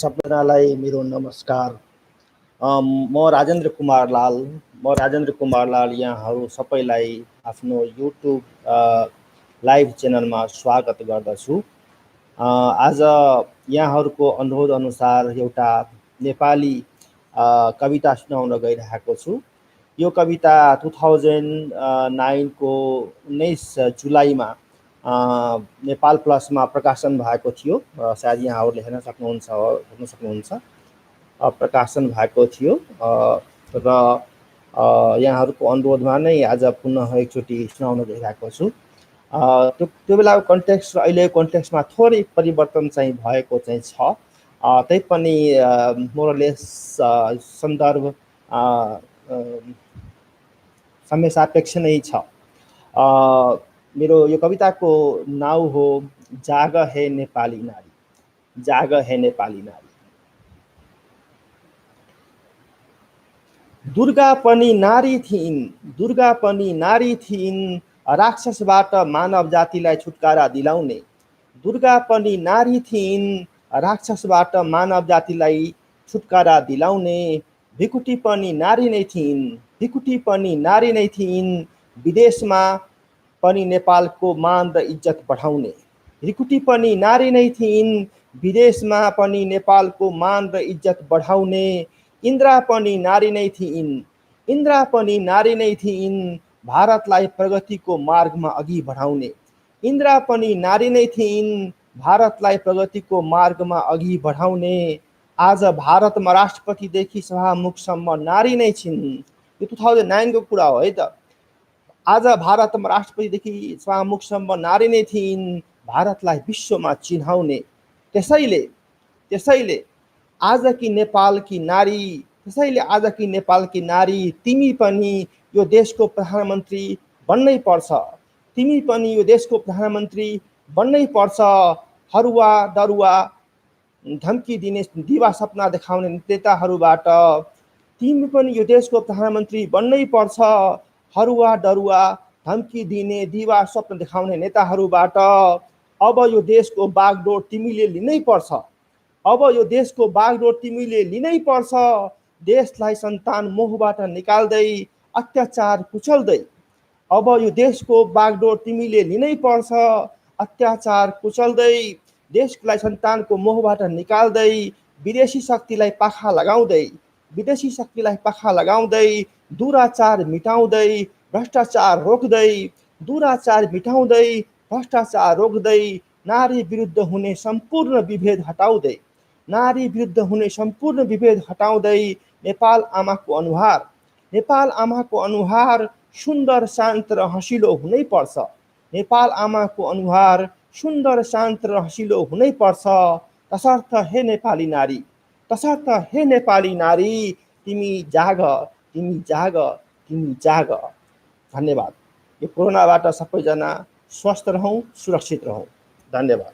सबैजनालाई मेरो नमस्कार। म राजेन्द्र कुमार लाल यहाँहरू सबैलाई आफ्नो युट्युब लाइभ च्यानलमा स्वागत गर्दछु। आज यहाँहरूको अनुरोध अनुसार एउटा नेपाली कविता सुनाउन गइरहेको छु। यो कविता 2009 को 19 जुलाईमा नेपाल प्लसमा प्रकाशन भएको थियो। सायद यहाँहरूले हेर्न सक्नुहुन्छ प्रकाशन भएको थियो र यहाँहरूको अनुरोधमा नै आज पुनः एकचोटि सुनाउन गइरहेको छु। त्यो बेलाको कन्टेक्स्ट र अहिलेको कन्टेक्स्टमा थोरै परिवर्तन चाहिँ भएको चाहिँ छ। तैपनि मोरलेस सन्दर्भ समय सापेक्ष नै छ। मेरो यो कविताको नाउँ हो जाग हे नेपाली नारी। जाग हे नेपाली नारी। दुर्गा पनि नारी थिइन्, दुर्गा पनि नारी थिइन्, राक्षसबाट मानव जातिलाई छुटकारा दिलाउने। दुर्गा पनि नारी थिइन्, राक्षसबाट मानव जातिलाई छुटकारा दिलाउने। भिकुटी पनि नारी नै थिइन्, भिकुटी पनि नारी नै थिइन्, विदेशमा पनि नेपालको मान र इज्जत बढाउने। भिकुटी पनि नारी नै थिइन्, विदेशमा पनि नेपालको मान र इज्जत बढाउने। इन्द्रा पनि नारी नै थिइन्, इन्द्रा पनि नारी नै थिइन्, भारतलाई प्रगतिको मार्गमा अघि बढाउने। इन्द्रा पनि नारी नै थिइन्, भारतलाई प्रगतिको मार्गमा अघि बढाउने। आज भारतमा राष्ट्रपतिदेखि सभामुखसम्म नारी नै छिन्। यो 2009 को कुरा हो है त। आज भारतमा राष्ट्रपतिदेखि सभामुखसम्म नारी नै थिइन्, भारतलाई विश्वमा चिनाउने। त्यसैले आजकी नेपालकी नारी तिमी पनि यो देशको प्रधानमन्त्री बन्नै पर्छ। तिमी पनि यो देशको प्रधानमन्त्री बन्नै पर्छ। हरुवा डरुवा धम्की दिने दिवा सपना देखाउने नेताहरूबाट तिमी पनि यो देशको प्रधानमन्त्री बन्नै पर्छ। हरुवा डरुवा धम्की दिने दिवा स्वप्न देखाउने नेताहरूबाट अब यो देशको बागडोर तिमीले लिनै पर्छ। अब यो देशको बागडोर तिमीले लिनै पर्छ। देशलाई सन्तान मोहबाट निकाल्दै अत्याचार कुचल्दै। अब यो देशको बागडोर तिमीले लिनै पर्छ। अत्याचार कुचल्दै देशलाई सन्तानको मोहबाट निकाल्दै विदेशी शक्तिलाई पाखा लगाउँदै दुराचार मिटाउँदै भ्रष्टाचार रोक्दै। दुराचार मिटाउँदै भ्रष्टाचार रोक्दै नारी विरुद्ध हुने सम्पूर्ण विभेद हटाउँदै। नारी विरुद्ध हुने सम्पूर्ण विभेद हटाउँदै नेपाल आमाको अनुहार सुन्दर शान्त र हँसिलो हुनै पर्छ। नेपाल आमाको अनुहार सुन्दर शान्त र हँसिलो हुनै पर्छ। तसर्थ हे नेपाली नारी, तसर्थ हे नेपाली नारी, तिमी जाग, तिमी जाग, तिमी जाग। धन्यवाद। यो कोरोनाबाट सबैजना स्वस्थ रहौं, सुरक्षित रहौं। धन्यवाद।